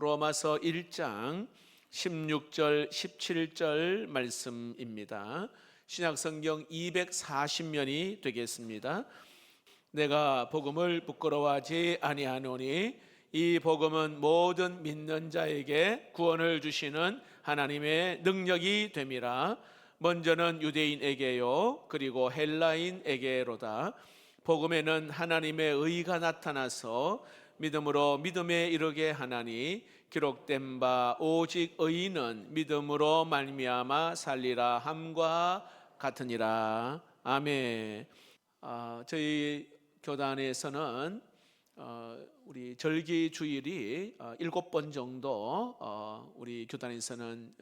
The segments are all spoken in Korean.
로마서 1장 16절 17절 말씀입니다. 신약성경 240면이 되겠습니다. 내가 복음을 부끄러워하지 아니하노니 이 복음은 모든 믿는 자에게 구원을 주시는 하나님의 능력이 됨이라. 먼저는 유대인에게요 그리고 헬라인에게로다. 복음에는 하나님의 의가 나타나서 믿음으로 믿음에 이르게 하나니 기록된 바 오직 의인은 믿음으로 말미암아 살리라 함과 같으니라. 아멘. 저희 교단에서는 우리 절기 주일이 7번 정도 우리 교단에서는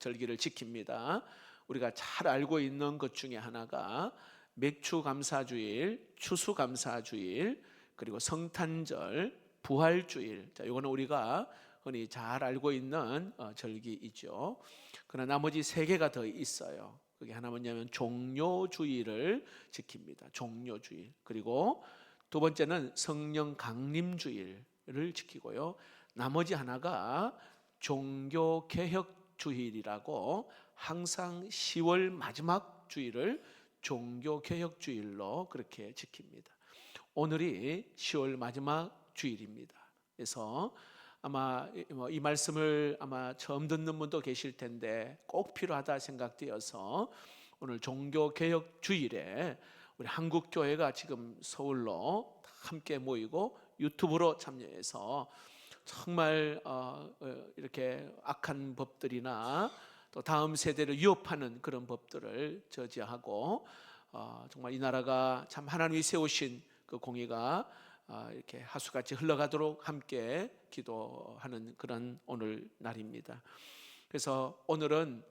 절기를 지킵니다. 우리가 잘 알고 있는 것 중에 하나가 맥추감사주일, 추수감사주일, 그리고 성탄절, 부활주일. 자, 이거는 우리가 흔히 잘 알고 있는 절기이죠. 그러나 나머지 3개가 더 있어요. 그게 하나 뭐냐면 종료주일을 지킵니다. 종료주일. 그리고 두 번째는 성령 강림주일을 지키고요. 나머지 하나가 종교개혁주일이라고 항상 10월 마지막 주일을 종교개혁주일로 그렇게 지킵니다. 오늘이 10월 마지막 주일입니다. 그래서 아마 이 말씀을 아마 처음 듣는 분도 계실 텐데 꼭 필요하다 생각되어서 오늘 종교개혁 주일에 우리 한국교회가 지금 서울로 함께 모이고 유튜브로 참여해서 정말 이렇게 악한 법들이나 또 다음 세대를 위협하는 그런 법들을 저지하고 정말 이 나라가 참 하나님이 세우신 그 공의가 이렇게 하수같이 흘러가도록 함께 기도하는 그런 오늘 날입니다. 그래서 오늘은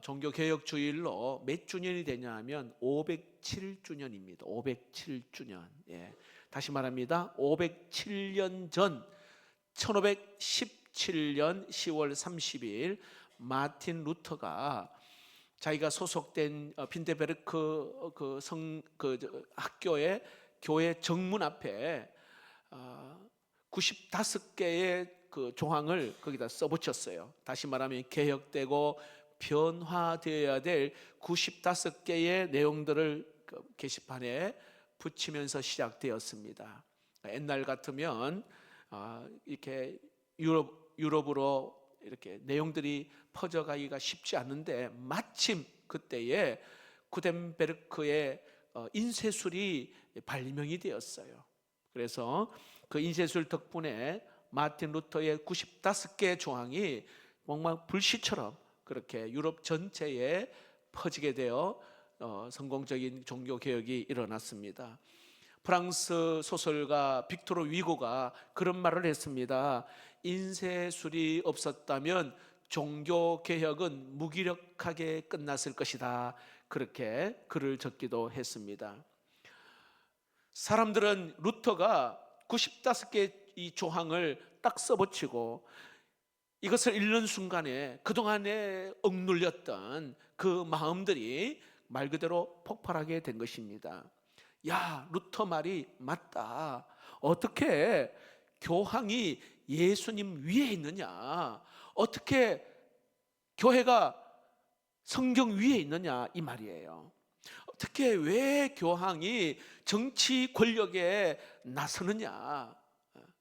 종교개혁주일로 몇 주년이 되냐 하면 507주년입니다. 507주년. 예. 다시 말합니다. 507년 전 1517년 10월 30일 마틴 루터가 자기가 소속된 빈테베르크 학교의 교회 정문 앞에 95개의 그 조항을 거기다 써붙였어요. 다시 말하면 개혁되고 변화되어야 될 95개의 내용들을 게시판에 붙이면서 시작되었습니다. 옛날 같으면 이렇게 유럽으로 이렇게 내용들이 퍼져가기가 쉽지 않은데 마침 그때에 구텐베르크의 인쇄술이 발명이 되었어요. 그래서 그 인쇄술 덕분에 마틴 루터의 95개 조항이 정말 불씨처럼 그렇게 유럽 전체에 퍼지게 되어 성공적인 종교개혁이 일어났습니다. 프랑스 소설가 빅토르 위고가 그런 말을 했습니다. 인쇄술이 없었다면 종교개혁은 무기력하게 끝났을 것이다. 그렇게 글을 적기도 했습니다. 사람들은 루터가 95개 이 조항을 딱 써붙이고 이것을 읽는 순간에 그동안에 억눌렸던 그 마음들이 말 그대로 폭발하게 된 것입니다. 야, 루터 말이 맞다. 어떻게 교황이 예수님 위에 있느냐? 어떻게 교회가 성경 위에 있느냐? 이 말이에요. 어떻게 왜 교황이 정치 권력에 나서느냐?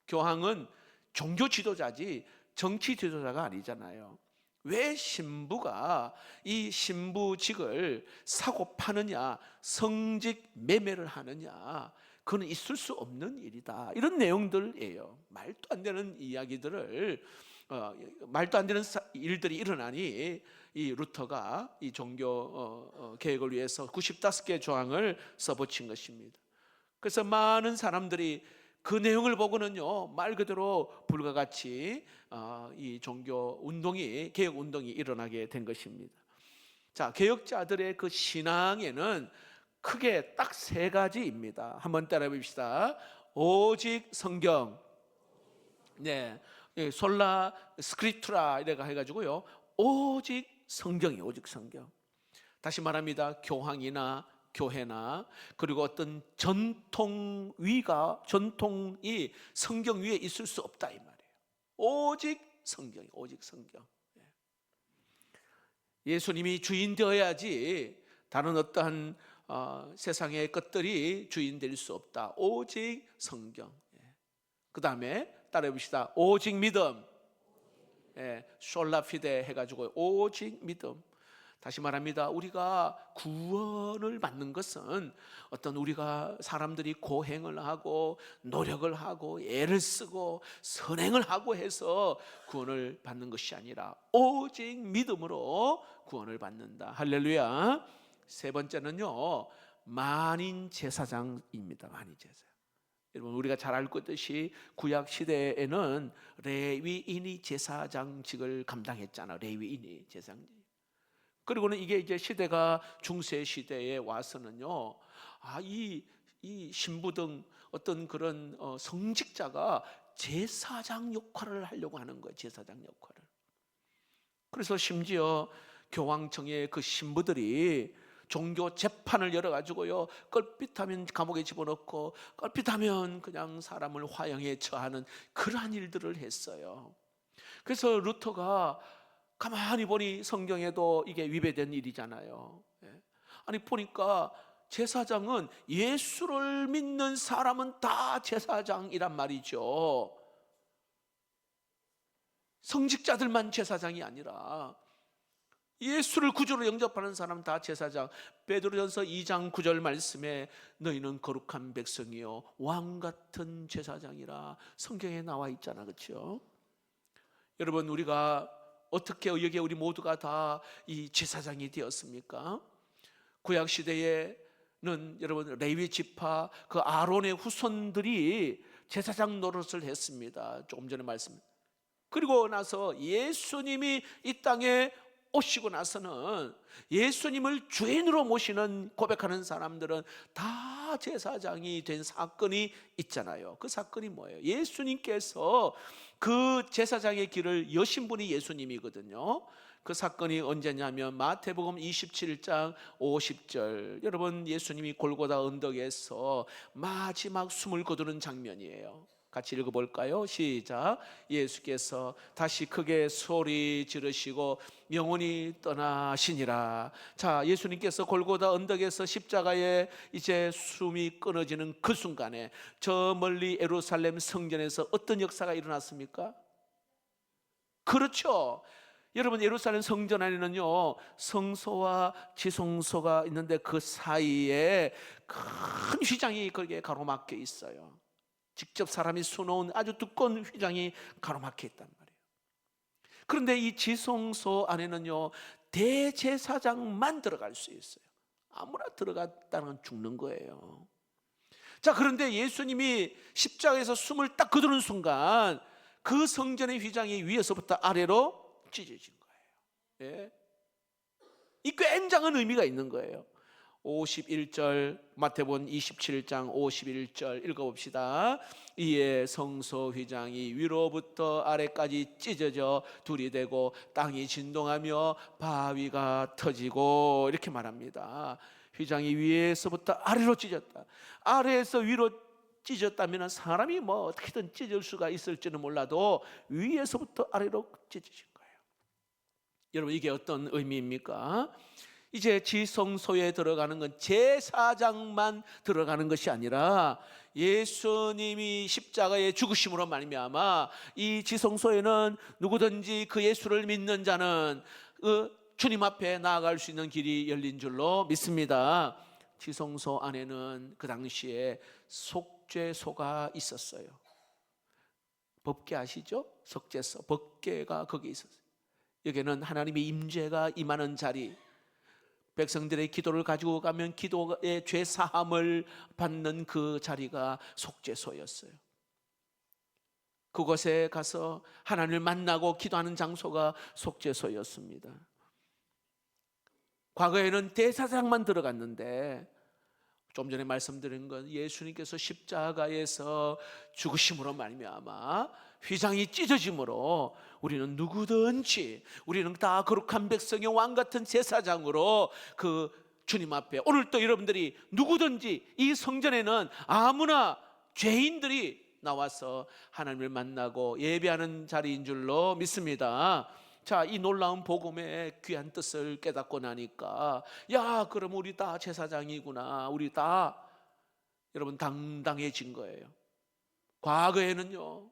교황은 종교 지도자지 정치 지도자가 아니잖아요. 왜 신부가 이 신부직을 사고 파느냐, 성직 매매를 하느냐, 그건 있을 수 없는 일이다. 이런 내용들이에요. 말도 안 되는 이야기들을 말도 안 되는 일들이 일어나니 이 루터가 이 종교 개혁을 위해서 95개 조항을 써붙인 것입니다. 그래서 많은 사람들이 그 내용을 보고는요 말 그대로 불과 같이 이 종교 운동이 개혁 운동이 일어나게 된 것입니다. 자, 개혁자들의 그 신앙에는 크게 딱 3가지입니다. 한번 따라해 봅시다. 오직 성경, 네, 솔라 스크립투라 이래가 해가지고요 오직 성경이 오직 성경. 다시 말합니다. 교황이나 교회나 그리고 어떤 전통이 성경 위에 있을 수 없다 이 말이에요. 오직 성경이, 오직 성경. 예수님이 주인 되어야지 다른 어떠한 세상의 것들이 주인 될 수 없다. 오직 성경. 그 다음에 따라해 봅시다. 오직 믿음. 솔라피데 해가지고 오직 믿음. 다시 말합니다. 우리가 구원을 받는 것은 어떤 우리가 사람들이 고행을 하고 노력을 하고 애를 쓰고 선행을 하고 해서 구원을 받는 것이 아니라 오직 믿음으로 구원을 받는다. 할렐루야. 세 번째는요, 만인 제사장입니다. 만인 제사장. 여러분, 우리가 잘 알고 있듯이 구약 시대에는 레위인이 제사장직을 감당했잖아. 레위인이 제사장직. 그리고는 이게 이제 시대가 중세 시대에 와서는요, 이 신부 등 어떤 그런 성직자가 제사장 역할을 하려고 하는 거예요. 제사장 역할을. 그래서 심지어 교황청의 그 신부들이 종교 재판을 열어가지고요, 껄핏하면 감옥에 집어넣고 껄핏하면 그냥 사람을 화형에 처하는 그러한 일들을 했어요. 그래서 루터가 가만히 보니 성경에도 이게 위배된 일이잖아요. 아니 보니까 제사장은 예수를 믿는 사람은 다 제사장이란 말이죠. 성직자들만 제사장이 아니라 예수를 구주로 영접하는 사람 다 제사장. 베드로전서 2장 9절 말씀에 너희는 거룩한 백성이요 왕 같은 제사장이라 성경에 나와 있잖아. 그렇죠? 여러분, 우리가 어떻게 여기에 우리 모두가 다 이 제사장이 되었습니까? 구약 시대에는 여러분 레위 지파 그 아론의 후손들이 제사장 노릇을 했습니다. 조금 전에 말씀. 그리고 나서 예수님이 이 땅에 오시고 나서는 예수님을 주인으로 모시는 고백하는 사람들은 다 제사장이 된 사건이 있잖아요. 그 사건이 뭐예요? 예수님께서 그 제사장의 길을 여신 분이 예수님이거든요. 그 사건이 언제냐면 마태복음 27장 50절. 여러분, 예수님이 골고다 언덕에서 마지막 숨을 거두는 장면이에요. 같이 읽어볼까요? 시작. 예수께서 다시 크게 소리 지르시고 영원히 떠나시니라. 자, 예수님께서 골고다 언덕에서 십자가에 이제 숨이 끊어지는 그 순간에 저 멀리 예루살렘 성전에서 어떤 역사가 일어났습니까? 그렇죠. 여러분, 예루살렘 성전 안에는요 성소와 지성소가 있는데 그 사이에 큰 휘장이 거기에 가로막혀 있어요. 직접 사람이 수놓은 아주 두꺼운 휘장이 가로막혀 있단 말이에요. 그런데 이 지성소 안에는요 대제사장만 들어갈 수 있어요. 아무나 들어갔다는 죽는 거예요. 자, 그런데 예수님이 십자가에서 숨을 딱 거두는 순간 그 성전의 휘장이 위에서부터 아래로 찢어진 거예요. 예? 이 굉장한 의미가 있는 거예요. 51절 마태복음 27장 51절 읽어봅시다. 이에 성소 휘장이 위로부터 아래까지 찢어져 둘이 되고 땅이 진동하며 바위가 터지고 이렇게 말합니다. 휘장이 위에서부터 아래로 찢어졌다. 아래에서 위로 찢어졌다면 사람이 뭐 어떻게든 찢을 수가 있을지는 몰라도 위에서부터 아래로 찢어진 거예요. 여러분, 이게 어떤 의미입니까? 이제 지성소에 들어가는 건 제사장만 들어가는 것이 아니라 예수님이 십자가의 죽으심으로 말미암아 이 지성소에는 누구든지 그 예수를 믿는 자는 주님 앞에 나아갈 수 있는 길이 열린 줄로 믿습니다. 지성소 안에는 그 당시에 속죄소가 있었어요. 법궤 아시죠? 속죄소, 법궤가 거기 있었어요. 여기는 하나님의 임재가 임하는 자리, 백성들의 기도를 가지고 가면 기도의 죄 사함을 받는 그 자리가 속죄소였어요. 그곳에 가서 하나님을 만나고 기도하는 장소가 속죄소였습니다. 과거에는 대사장만 들어갔는데 좀 전에 말씀드린 건 예수님께서 십자가에서 죽으심으로 말미암아 휘장이 찢어짐으로 우리는 누구든지, 우리는 다 거룩한 백성의 왕 같은 제사장으로 그 주님 앞에, 오늘 또 여러분들이 누구든지 이 성전에는 아무나 죄인들이 나와서 하나님을 만나고 예배하는 자리인 줄로 믿습니다. 자, 이 놀라운 복음의 귀한 뜻을 깨닫고 나니까, 야, 그럼 우리 다 제사장이구나, 우리 다 여러분 당당해진 거예요. 과거에는요,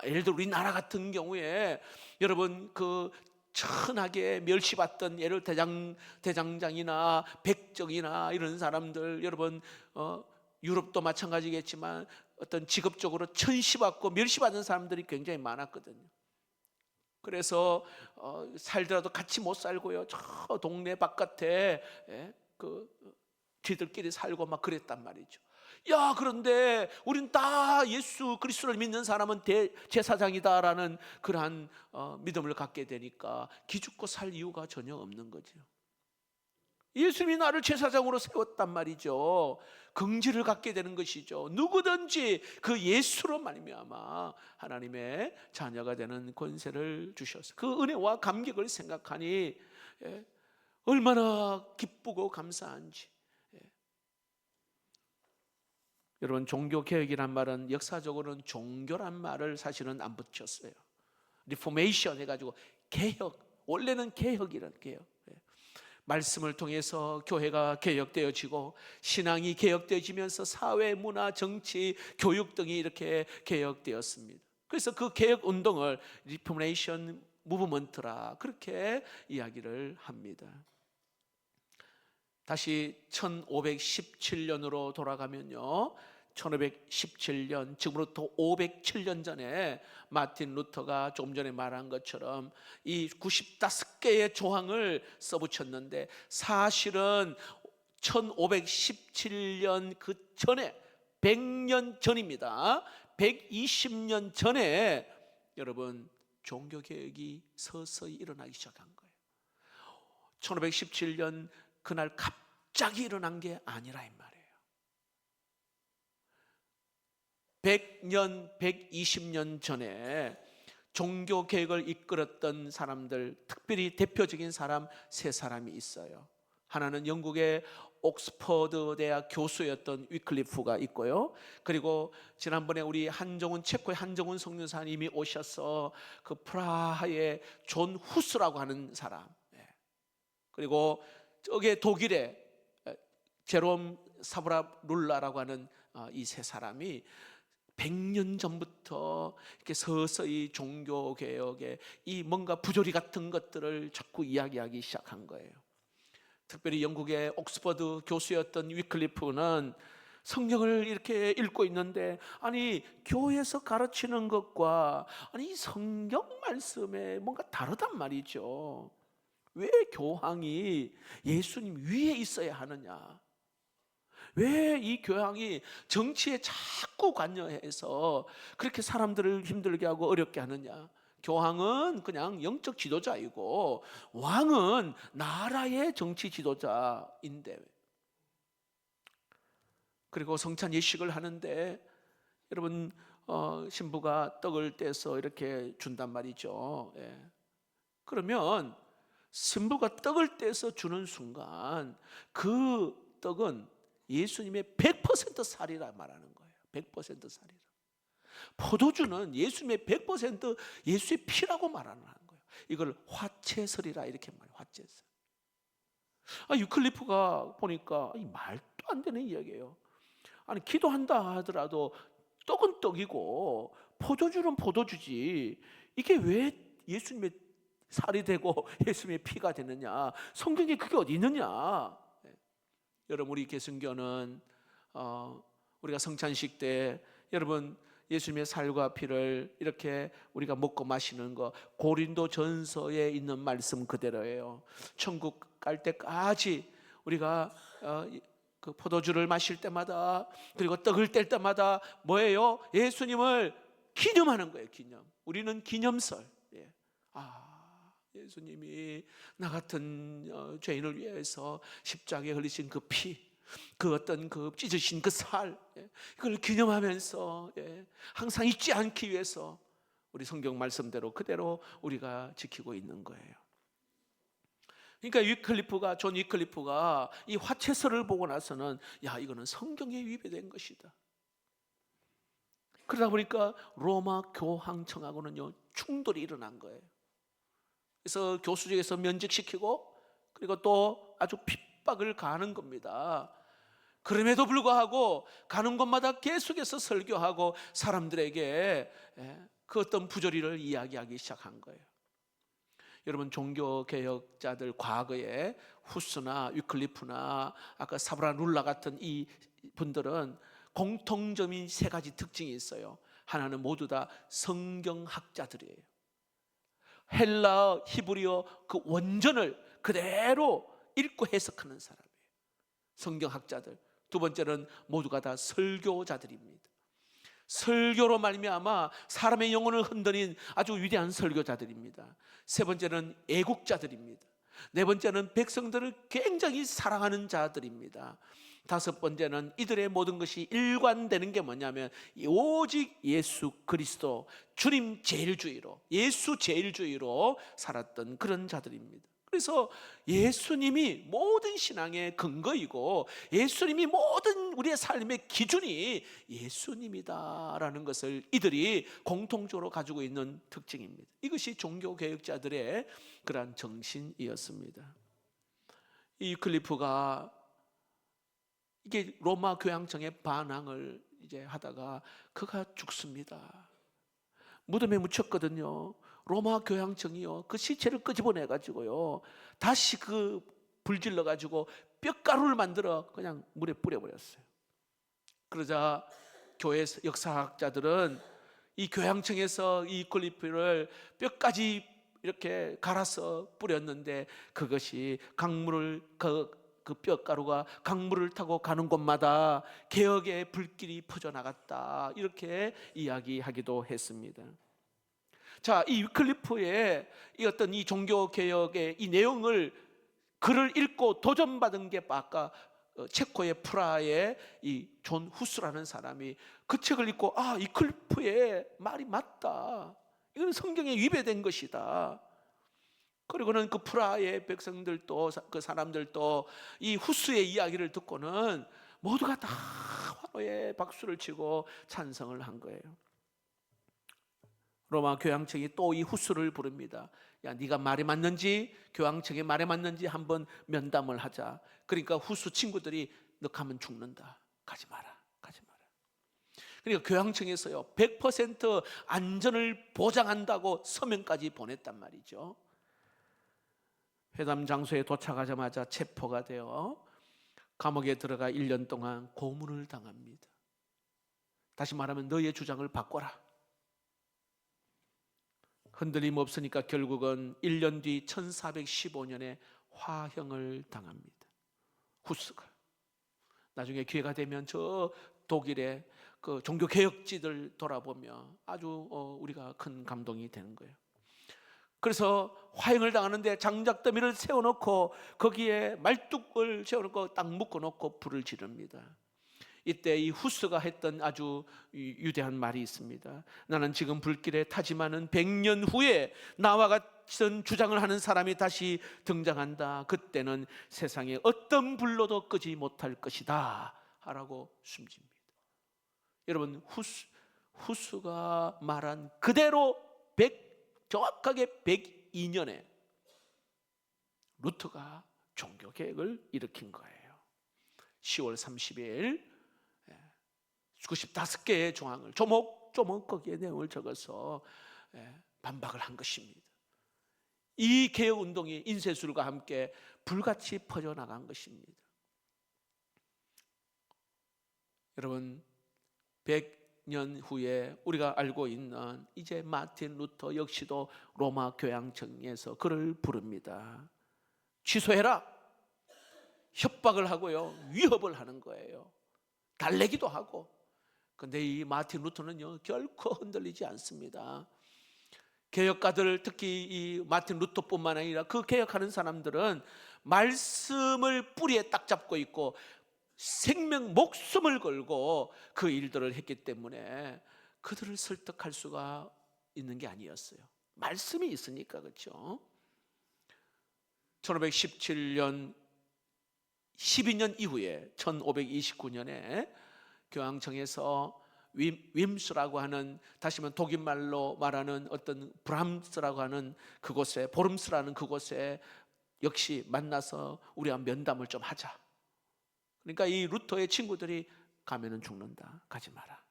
예를 들어 우리나라 같은 경우에 여러분 그 천하게 멸시받던 예를 대장장이나 백정이나 이런 사람들, 여러분 유럽도 마찬가지겠지만 어떤 직업적으로 천시받고 멸시받는 사람들이 굉장히 많았거든요. 그래서 살더라도 같이 못 살고요, 저 동네 바깥에 그 쥐들끼리 살고 막 그랬단 말이죠. 야, 그런데 우린 다 예수 그리스도를 믿는 사람은 대제사장이다라는 그러한 믿음을 갖게 되니까 기죽고 살 이유가 전혀 없는 거죠. 예수님이 나를 제사장으로 세웠단 말이죠. 긍지를 갖게 되는 것이죠. 누구든지 그 예수로 말미암아 하나님의 자녀가 되는 권세를 주셔서 그 은혜와 감격을 생각하니 얼마나 기쁘고 감사한지. 여러분, 종교개혁이란 말은 역사적으로는 종교란 말을 사실은 안 붙였어요. 리포메이션 해가지고 개혁, 원래는 개혁이란 개혁. 말씀을 통해서 교회가 개혁되어지고 신앙이 개혁되어지면서 사회, 문화, 정치, 교육 등이 이렇게 개혁되었습니다. 그래서 그 개혁 운동을 리포메이션 무브먼트라 그렇게 이야기를 합니다. 다시 1517년으로 돌아가면요, 1517년, 지금으로부터 507년 전에 마틴 루터가 조금 전에 말한 것처럼 이 95개의 조항을 써붙였는데, 사실은 1517년 그 전에 100년 전입니다. 120년 전에 여러분 종교개혁이 서서히 일어나기 시작한 거예요. 1517년 그날 갑자기 일어난 게 아니라 이 말이에요. 100년, 120년 전에 종교개혁을 이끌었던 사람들, 특별히 대표적인 사람 세 사람이 있어요. 하나는 영국의 옥스퍼드 대학 교수였던 위클리프가 있고요. 그리고 지난번에 우리 체코의 한정훈 성교사님이 오셔서 그 프라하의 존 후스라고 하는 사람, 그리고 저게 독일의 제롬 사브라룰라라고 하는 이 세 사람이 100년 전부터 이렇게 서서히 종교개혁에 이 뭔가 부조리 같은 것들을 자꾸 이야기하기 시작한 거예요. 특별히 영국의 옥스퍼드 교수였던 위클리프는 성경을 이렇게 읽고 있는데, 아니 교회에서 가르치는 것과 아니 성경 말씀에 뭔가 다르단 말이죠. 왜 교황이 예수님 위에 있어야 하느냐? 왜 이 교황이 정치에 자꾸 관여해서 그렇게 사람들을 힘들게 하고 어렵게 하느냐? 교황은 그냥 영적 지도자이고 왕은 나라의 정치 지도자인데. 그리고 성찬 예식을 하는데 여러분 신부가 떡을 떼서 이렇게 준단 말이죠. 그러면 신부가 떡을 떼서 주는 순간 그 떡은 예수님의 100% 살이라 말하는 거예요. 100% 살이라. 포도주는 예수님의 100% 예수의 피라고 말하는 거예요. 이걸 화채설이라 이렇게 말해요. 화채설. 유클리프가 보니까 말도 안 되는 이야기예요. 아니 기도한다 하더라도 떡은 떡이고 포도주는 포도주지, 이게 왜 예수님의 살이 되고 예수님의 피가 되느냐? 성경에 그게 어디 있느냐? 여러분, 우리 개신교는 우리가 성찬식 때 여러분 예수님의 살과 피를 이렇게 우리가 먹고 마시는 거 고린도 전서에 있는 말씀 그대로예요. 천국 갈 때까지 우리가 그 포도주를 마실 때마다 그리고 떡을 뗄 때마다 뭐예요? 예수님을 기념하는 거예요. 기념. 우리는 기념설. 예수님이 나 같은 죄인을 위해서 십자가에 흘리신 그 피, 그 어떤 그 찢으신 그 살, 이걸 기념하면서 항상 잊지 않기 위해서 우리 성경 말씀대로 그대로 우리가 지키고 있는 거예요. 그러니까 존 위클리프가 이 화채설을 보고 나서는 이거는 성경에 위배된 것이다. 그러다 보니까 로마 교황청하고는요 충돌이 일어난 거예요. 그래서 교수직에서 면직시키고 그리고 또 아주 핍박을 가하는 겁니다. 그럼에도 불구하고 가는 곳마다 계속해서 설교하고 사람들에게 그 어떤 부조리를 이야기하기 시작한 거예요. 여러분, 종교개혁자들 과거에 후스나 위클리프나 아까 사브라눌라 같은 이 분들은 공통점인 세 가지 특징이 있어요. 하나는 모두 다 성경학자들이에요. 헬라어, 히브리어 그 원전을 그대로 읽고 해석하는 사람이에요. 성경학자들. 두 번째는 모두가 다 설교자들입니다. 설교로 말미암아 사람의 영혼을 흔드는 아주 위대한 설교자들입니다. 세 번째는 애국자들입니다. 네 번째는 백성들을 굉장히 사랑하는 자들입니다. 다섯 번째는 이들의 모든 것이 일관되는 게 뭐냐면 오직 예수 그리스도, 주님 제일주의로, 예수 제일주의로 살았던 그런 자들입니다. 그래서 예수님이 모든 신앙의 근거이고 예수님이 모든 우리의 삶의 기준이 예수님이다라는 것을 이들이 공통적으로 가지고 있는 특징입니다. 이것이 종교개혁자들의 그러한 정신이었습니다. 이 클리프가 이게 로마 교황청의 반항을 이제 하다가 그가 죽습니다. 무덤에 묻혔거든요. 로마 교황청이요 그 시체를 끄집어내 가지고요 다시 그 불질러 가지고 뼈가루를 만들어 그냥 물에 뿌려버렸어요. 그러자 교회 역사학자들은 이 교황청에서 이 클리프를 뼈까지 이렇게 갈아서 뿌렸는데 그것이 강물을 그 뼈가루가 강물을 타고 가는 곳마다 개혁의 불길이 퍼져나갔다, 이렇게 이야기하기도 했습니다. 자, 이 위클리프의 이 어떤 이 종교개혁의 이 내용을 글을 읽고 도전받은 게 아까 체코의 프라하의 이 존 후스라는 사람이 그 책을 읽고 아, 이 클리프의 말이 맞다, 이건 성경에 위배된 것이다. 그리고는 그 프라하의 백성들도 그 사람들도 이 후스의 이야기를 듣고는 모두가 다 환호의 박수를 치고 찬성을 한 거예요. 로마 교황청이 또 이 후스를 부릅니다. 야, 네가 말이 맞는지 교황청의 말에 맞는지 한번 면담을 하자. 그러니까 후스 친구들이 너 가면 죽는다, 가지 마라, 가지 마라. 그러니까 교황청에서요 100% 안전을 보장한다고 서명까지 보냈단 말이죠. 회담 장소에 도착하자마자 체포가 되어 감옥에 들어가 1년 동안 고문을 당합니다. 다시 말하면 너의 주장을 바꿔라. 흔들림 없으니까 결국은 1년 뒤 1415년에 화형을 당합니다. 후스가. 나중에 기회가 되면 저 독일의 그 종교개혁지들 돌아보며 아주 우리가 큰 감동이 되는 거예요. 그래서 화형을 당하는데 장작더미를 세워놓고 거기에 말뚝을 세워놓고 딱 묶어놓고 불을 지릅니다. 이때 이 후스가 했던 아주 유대한 말이 있습니다. 나는 지금 불길에 타지만은 100년 후에 나와 같은 주장을 하는 사람이 다시 등장한다. 그때는 세상에 어떤 불로도 끄지 못할 것이다 라고 숨집니다. 여러분, 후스가 말한 그대로 정확하게 102년에 루터가 종교개혁을 일으킨 거예요. 10월 30일 95개의 조항을 조목조목 거기에 내용을 적어서 반박을 한 것입니다. 이 개혁운동이 인쇄술과 함께 불같이 퍼져나간 것입니다. 여러분, 100년 후에 우리가 알고 있는 이제 마틴 루터 역시도 로마 교황청에서 그를 부릅니다. 취소해라. 협박을 하고요, 위협을 하는 거예요. 달래기도 하고. 근데 이 마틴 루터는요 결코 흔들리지 않습니다. 개혁가들, 특히 이 마틴 루터뿐만 아니라 그 개혁하는 사람들은 말씀을 뿌리에 딱 잡고 있고 생명, 목숨을 걸고 그 일들을 했기 때문에 그들을 설득할 수가 있는 게 아니었어요. 말씀이 있으니까. 그렇죠? 1517년 12년 이후에 1529년에 교황청에서 윰스라고 하는, 다시 말하면 독일말로 말하는 어떤 브람스라고 하는 그곳에, 보름스라는 그곳에 역시 만나서 우리가 면담을 좀 하자. 그러니까 이 루터의 친구들이 가면은 죽는다, 가지 마라.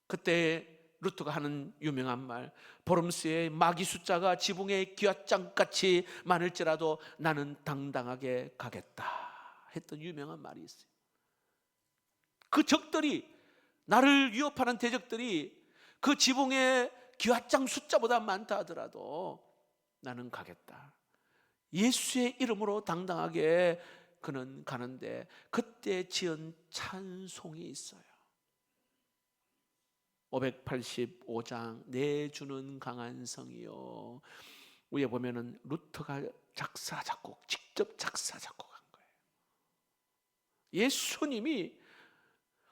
그때 루터가 하는 유명한 말, 보름스의 마귀 숫자가 지붕의 기와장같이 많을지라도 나는 당당하게 가겠다 했던 유명한 말이 있어요. 그 적들이, 나를 위협하는 대적들이 그 지붕의 기와장 숫자보다 많다 하더라도 나는 가겠다. 예수의 이름으로 당당하게 그는 가는데, 그때 지은 찬송이 있어요. 585장 내 주는 강한 성이요. 위에 보면은 루터가 작사 작곡, 직접 작사 작곡한 거예요. 예수님이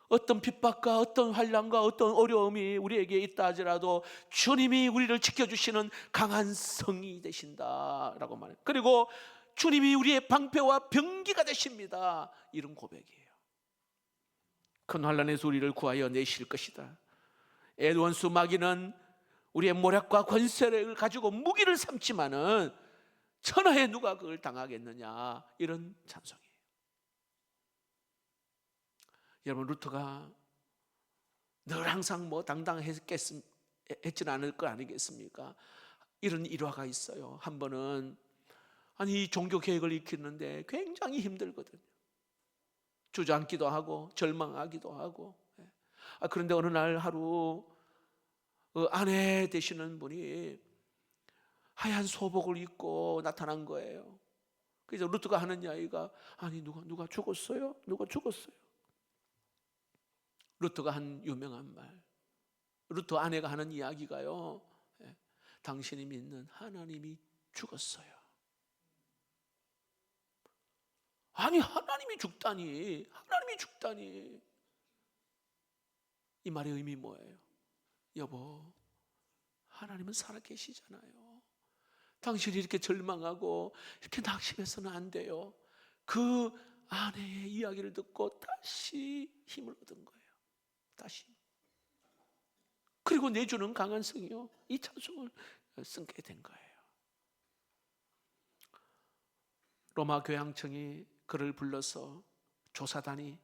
어떤 핍박과 어떤 환난과 어떤 어려움이 우리에게 있다 하더라도 주님이 우리를 지켜주시는 강한 성이 되신다라고 말해요. 그리고 주님이 우리의 방패와 병기가 되십니다. 이런 고백이에요. 큰 환난에서 우리를 구하여 내실 것이다. 애원수 마귀는 우리의 모략과 권세를 가지고 무기를 삼지만은 천하에 누가 그걸 당하겠느냐, 이런 찬송이에요. 여러분, 루터가 늘 항상 당당했지는 않을 거 아니겠습니까? 이런 일화가 있어요. 한 번은 이 종교 개혁을 익히는데 굉장히 힘들거든요. 주저앉기도 하고 절망하기도 하고. 그런데 어느 날 하루 아내 되시는 분이 하얀 소복을 입고 나타난 거예요. 그래서 루터가 하는 이야기가, 누가 죽었어요? 누가 죽었어요? 루터가 한 유명한 말, 루터 아내가 하는 이야기가요, 당신이 믿는 하나님이 죽었어요. 하나님이 죽다니, 하나님이 죽다니. 이 말의 의미 뭐예요? 여보, 하나님은 살아계시잖아요. 당신이 이렇게 절망하고 이렇게 낙심해서는 안 돼요. 그 아내의 이야기를 듣고 다시 힘을 얻은 거예요. 다시. 그리고 내주는 강한 성이요, 이 찬송을 쓰게 된 거예요. 로마 교황청이 그를 불러서 조사단이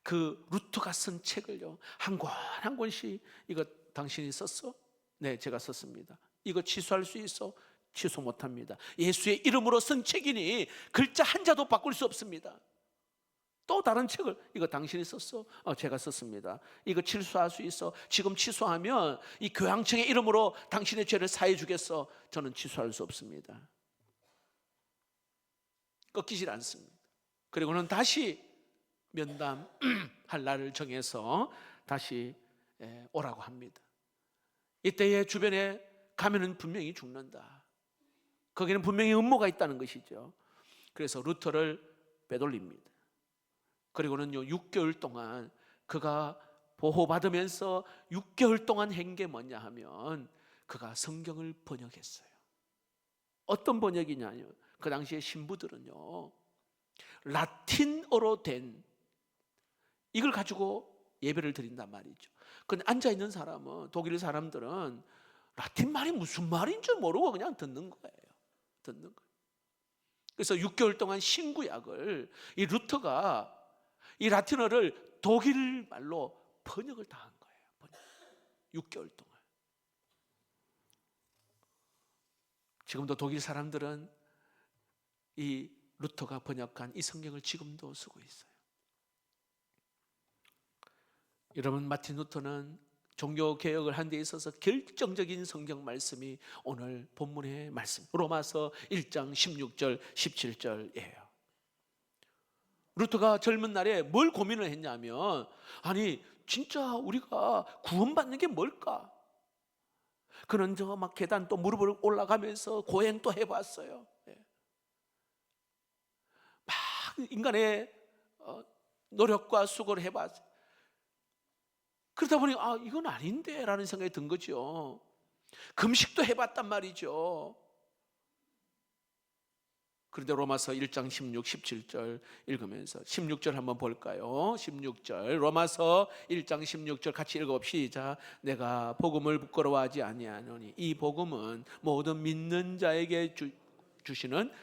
그 루터가 쓴 책을요, 한 권 한 권씩, 이거 당신이 썼어? 네, 제가 썼습니다. 이거 취소할 수 있어? 취소 못합니다. 예수의 이름으로 쓴 책이니 글자 한자도 바꿀 수 없습니다. 또 다른 책을, 이거 당신이 썼어? 제가 썼습니다. 이거 취소할 수 있어? 지금 취소하면 이 교황청의 이름으로 당신의 죄를 사해 주겠어? 저는 취소할 수 없습니다. 꺾이질 않습니다. 그리고는 다시 면담할 날을 정해서 다시 오라고 합니다. 이때에 주변에 가면은 분명히 죽는다, 거기는 분명히 음모가 있다는 것이죠. 그래서 루터를 빼돌립니다. 그리고는 6개월 동안 그가 보호받으면서 6개월 동안 한 게 뭐냐 하면, 그가 성경을 번역했어요. 어떤 번역이냐요, 그 당시에 신부들은요, 라틴어로 된 이걸 가지고 예배를 드린단 말이죠. 근데 앉아있는 사람은, 독일 사람들은 라틴 말이 무슨 말인 줄 모르고 그냥 듣는 거예요. 그래서 6개월 동안 신구약을 이 루터가 이 라틴어를 독일 말로 번역을 다 한 거예요. 6개월 동안. 지금도 독일 사람들은 이 루터가 번역한 이 성경을 지금도 쓰고 있어요. 여러분, 마틴 루터는 종교 개혁을 한 데 있어서 결정적인 성경 말씀이 오늘 본문의 말씀, 로마서 1장 16절 17절이에요. 루터가 젊은 날에 뭘 고민을 했냐면, 진짜 우리가 구원받는 게 뭘까? 그는 막 계단 또 무릎을 올라가면서 고행 또 해봤어요. 막 인간의 노력과 수고를 해봤어요. 그러다 보니 이건 아닌데 라는 생각이 든 거죠. 금식도 해봤단 말이죠. 그런데 로마서 1장 16, 17절 읽으면서 16절 한번 볼까요? 16절 로마서 1장 16절 같이 읽어봅시다. 내가 복음을 부끄러워하지 아니하노니 이 복음은 모든 믿는 자에게 주시는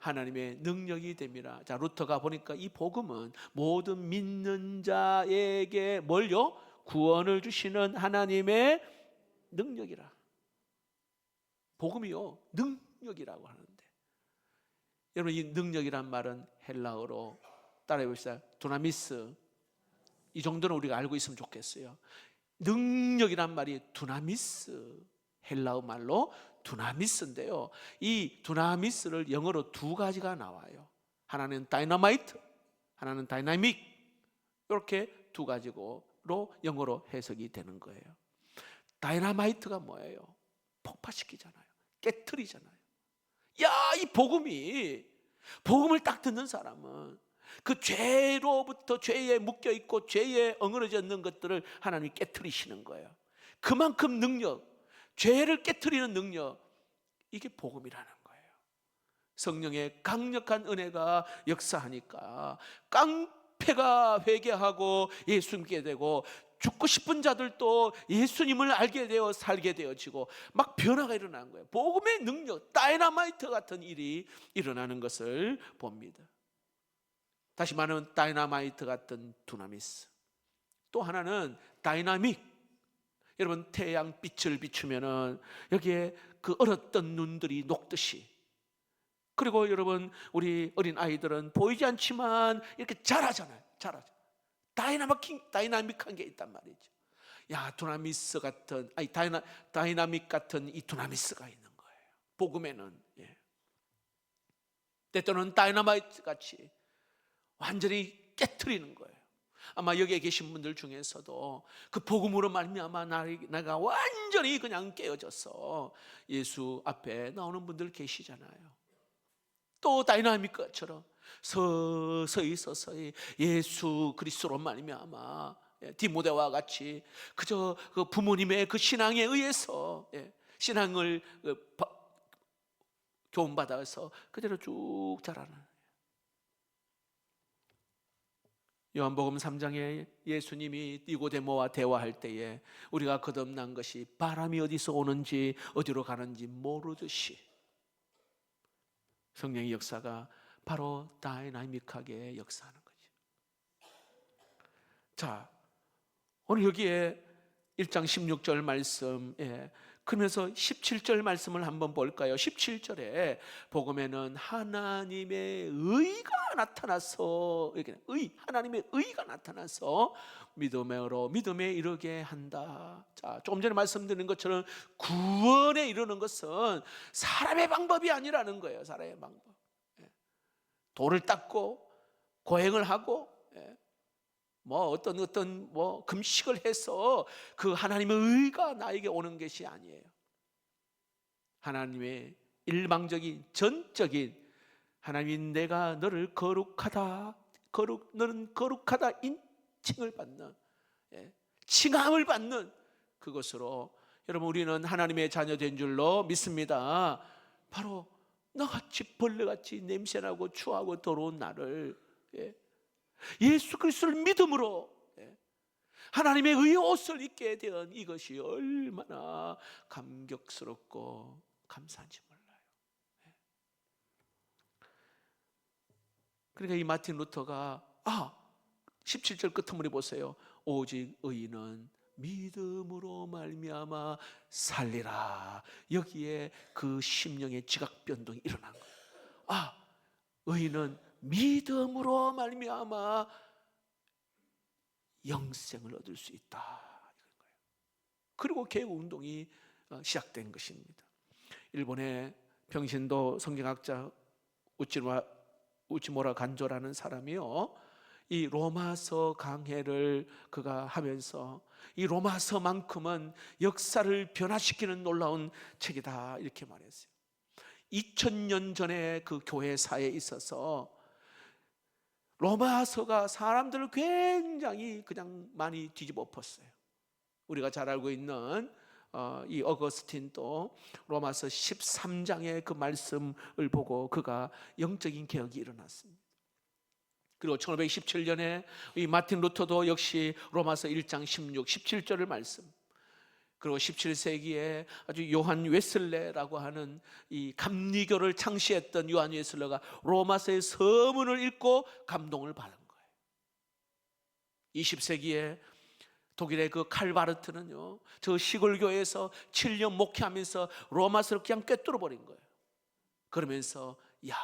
하나님의 능력이 됨이라. 자, 루터가 보니까 이 복음은 모든 믿는 자에게 뭘요? 구원을 주시는 하나님의 능력이라. 복음이요, 능력이라고 하는데, 여러분 이 능력이란 말은 헬라어로 따라해 봅시다. 두나미스. 이 정도는 우리가 알고 있으면 좋겠어요. 능력이란 말이 두나미스, 헬라어 말로 두나미스인데요, 이 두나미스를 영어로 두 가지가 나와요. 하나는 다이너마이트, 하나는 다이나믹. 이렇게 두 가지로 영어로 해석이 되는 거예요. 다이너마이트가 뭐예요? 폭파시키잖아요. 깨트리잖아요. 야, 이 복음을 딱 듣는 사람은 그 죄로부터, 죄에 묶여 있고 죄에 엉그러져 있는 것들을 하나님이 깨트리시는 거예요. 그만큼 능력, 죄를 깨트리는 능력, 이게 복음이라는 거예요. 성령의 강력한 은혜가 역사하니까 깡패가 회개하고 예수 믿게 되고, 죽고 싶은 자들도 예수님을 알게 되어 살게 되어지고 막 변화가 일어나는 거예요. 복음의 능력, 다이너마이트 같은 일이 일어나는 것을 봅니다. 다시 말하면 다이너마이트 같은 두나미스. 또 하나는 다이나믹. 여러분 태양 빛을 비추면은 여기에 그 얼었던 눈들이 녹듯이, 그리고 여러분 우리 어린 아이들은 보이지 않지만 이렇게 자라잖아요. 다이나믹한 게 있단 말이죠. 야, 두나미스 같은, 다이나믹 같은 이 두나미스가 있는 거예요. 복음에는. 때때로는 다이너마이트 같이 완전히 깨트리는 거예요. 아마 여기에 계신 분들 중에서도 그 복음으로 말미암아 내가 완전히 그냥 깨어져서 예수 앞에 나오는 분들 계시잖아요. 또 다이나믹처럼 서서히 예수 그리스도로 말미암아 디모데와 같이 그저 그 부모님의 그 신앙에 의해서 신앙을 교훈받아서 그대로 쭉 자라는. 요한복음 3장에 예수님이 니고데모와 대화할 때에 우리가 거듭난 것이 바람이 어디서 오는지 어디로 가는지 모르듯이 성령의 역사가 바로 다이나믹하게 역사하는 거죠. 자, 오늘 여기에 1장 16절 말씀, 그러면서 17절 말씀을 한번 볼까요? 17절에 복음에는 하나님의 의가 나타나서, 하나님의 의가 나타나서 믿음에 이르게 한다. 자, 조금 전에 말씀드린 것처럼 구원에 이르는 것은 사람의 방법이 아니라는 거예요. 사람의 방법. 돌을 닦고 고행을 하고 어떤 금식을 해서 그 하나님의 의가 나에게 오는 것이 아니에요. 하나님의 일방적인 전적인 하나님이 내가 너를 너는 거룩하다 인칭을 받는, 칭함을 받는 그것으로 여러분 우리는 하나님의 자녀된 줄로 믿습니다. 바로 너같이 벌레같이 냄새나고 추하고 더러운 나를 예수 그리스도를 믿음으로 하나님의 의의 옷을 입게 된 이것이 얼마나 감격스럽고 감사한지 몰라요. 그러니까 이 마틴 루터가 17절 끝머리 보세요. 오직 의인은 믿음으로 말미암아 살리라. 여기에 그 심령의 지각 변동이 일어난 거예요. 의인은 믿음으로 말미암아 영생을 얻을 수 있다, 이런 거예요. 그리고 개혁 운동이 시작된 것입니다. 일본의 평신도 성경학자 우치모라 간조라는 사람이요, 이 로마서 강해를 그가 하면서 이 로마서만큼은 역사를 변화시키는 놀라운 책이다, 이렇게 말했어요. 2000년 전에 그 교회사에 있어서 로마서가 사람들을 굉장히 그냥 많이 뒤집어 엎었어요. 우리가 잘 알고 있는 이 어거스틴도 로마서 13장의 그 말씀을 보고 그가 영적인 개혁이 일어났습니다. 그리고 1517년에 이 마틴 루터도 역시 로마서 1장 16, 17절을 말씀. 그리고 17세기에 아주 요한 웨슬레라고 하는 이 감리교를 창시했던 요한 웨슬레가 로마서의 서문을 읽고 감동을 받은 거예요. 20세기에 독일의 그 칼바르트는요, 저 시골 교회에서 7년 목회하면서 로마서를 그냥 꿰뚫어 버린 거예요. 그러면서 야,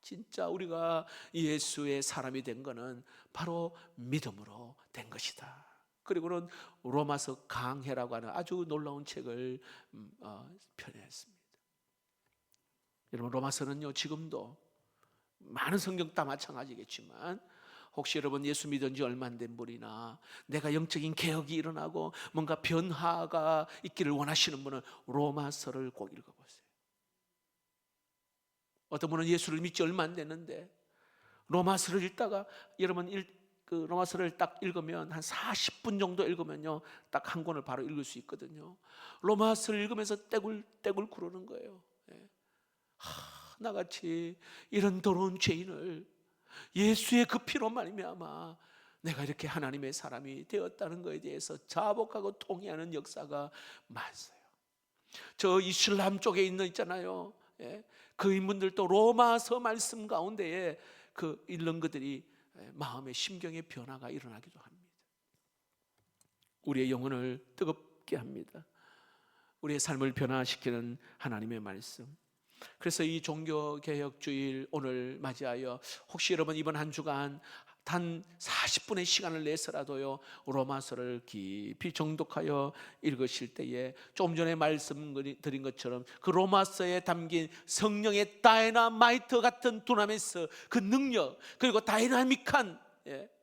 진짜 우리가 예수의 사람이 된 거는 바로 믿음으로 된 것이다. 그리고는 로마서 강해라고 하는 아주 놀라운 책을 편애했습니다. 여러분, 로마서는요 지금도 많은 성경 다 마찬가지겠지만, 혹시 여러분 예수 믿은 지 얼마 안 된 분이나 내가 영적인 개혁이 일어나고 뭔가 변화가 있기를 원하시는 분은 로마서를 꼭 읽어보세요. 어떤 분은 예수를 믿지 얼마 안 됐는데 로마서를 읽다가 여러분 그 로마서를 딱 읽으면 한 40분 정도 읽으면요 딱 한 권을 바로 읽을 수 있거든요. 로마서를 읽으면서 떼굴떼굴 구르는 거예요. 나같이 이런 더러운 죄인을 예수의 그 피로 말미암아 내가 이렇게 하나님의 사람이 되었다는 것에 대해서 자복하고 통회하는 역사가 많아요. 저 이슬람 쪽에 있잖아요. 그 인분들도 로마서 말씀 가운데에 그 읽는 것들이 마음의 심경의 변화가 일어나기도 합니다. 우리의 영혼을 뜨겁게 합니다. 우리의 삶을 변화시키는 하나님의 말씀. 그래서 이 종교개혁주일 오늘 맞이하여 혹시 여러분 이번 한 주간 단 40분의 시간을 내서라도요 로마서를 깊이 정독하여 읽으실 때에 좀 전에 말씀드린 것처럼 그 로마서에 담긴 성령의 다이나마이트 같은 두나미스 그 능력, 그리고 다이나믹한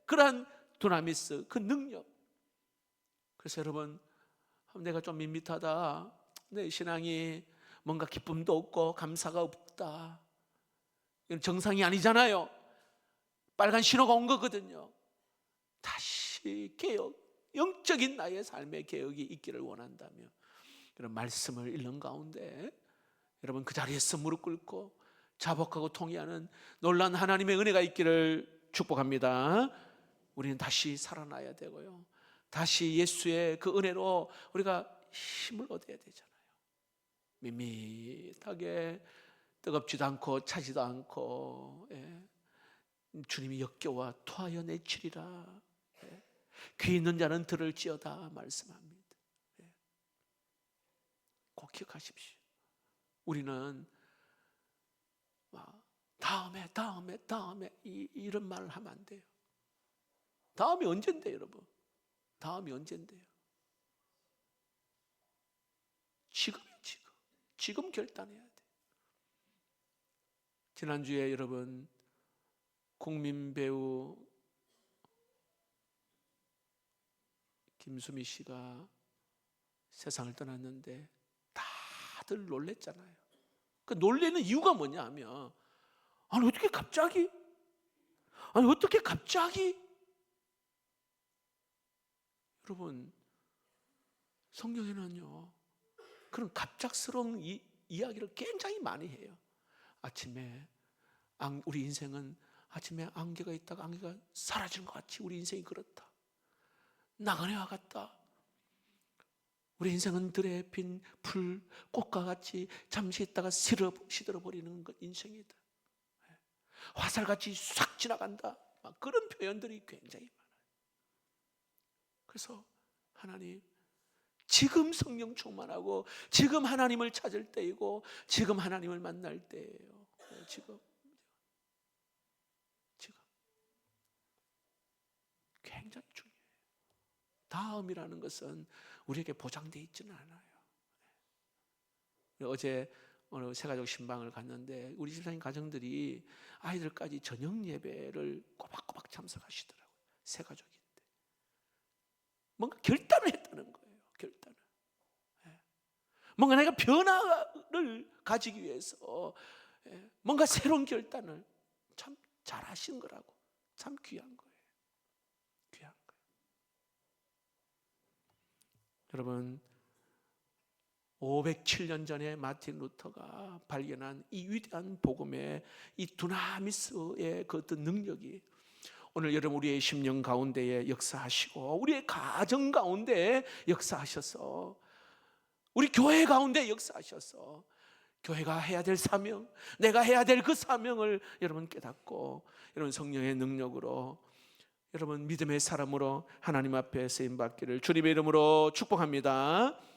그러한 두나미스 그 능력. 그래서 여러분, 내가 좀 밋밋하다, 내 신앙이 뭔가 기쁨도 없고 감사가 없다, 이건 정상이 아니잖아요. 빨간 신호가 온 거거든요. 다시 개혁, 영적인 나의 삶의 개혁이 있기를 원한다면 그런 말씀을 읽는 가운데 여러분 그 자리에서 무릎 꿇고 자복하고 통회하는 놀라운 하나님의 은혜가 있기를 축복합니다. 우리는 다시 살아나야 되고요, 다시 예수의 그 은혜로 우리가 힘을 얻어야 되잖아요. 밋밋하게 뜨겁지도 않고 차지도 않고 주님이 역겨와 토하여 내치리라. 귀 있는 자는 들을지어다 말씀합니다. 꼭 기억하십시오. 우리는 다음에 이런 말을 하면 안 돼요. 다음이 언젠데요, 여러분? 다음이 언젠데요? 지금이요, 지금 결단해야 돼. 지난주에 여러분 국민 배우 김수미 씨가 세상을 떠났는데 다들 놀랬잖아요. 그 놀래는 이유가 뭐냐 하면, 아니 어떻게 갑자기? 여러분, 성경에는요 그런 갑작스러운 이야기를 굉장히 많이 해요. 아침에 우리 인생은 아침에 안개가 있다가 안개가 사라지는 것 같이 우리 인생이 그렇다. 나그네와 같다. 우리 인생은 들에 핀 풀, 꽃과 같이 잠시 있다가 시들어버리는 것 인생이다. 화살같이 싹 지나간다. 그런 표현들이 굉장히 많아요. 그래서 하나님, 지금 성령 충만하고 지금 하나님을 찾을 때이고 지금 하나님을 만날 때예요. 지금 굉장히 중요해요. 다음이라는 것은 우리에게 보장되어 있지는 않아요. 어제 오늘 새가족 신방을 갔는데 우리 집사님 가정들이 아이들까지 저녁 예배를 꼬박꼬박 참석하시더라고요. 새가족인데 뭔가 결단을 했다는 거예요. 결단을. 뭔가 내가 변화를 가지기 위해서 뭔가 새로운 결단을 참 잘하신 거라고. 참 귀한 거예요. 귀한 거예요. 여러분, 507년 전에 마틴 루터가 발견한 이 위대한 복음의 이 두나미스의 그 어떤 능력이 오늘 여러분 우리의 심령 가운데에 역사하시고 우리의 가정 가운데 역사하셔서 우리 교회 가운데 역사하셔서 교회가 해야 될 사명, 내가 해야 될 그 사명을 여러분 깨닫고 여러분 성령의 능력으로 여러분 믿음의 사람으로 하나님 앞에 쓰임 받기를 주님의 이름으로 축복합니다.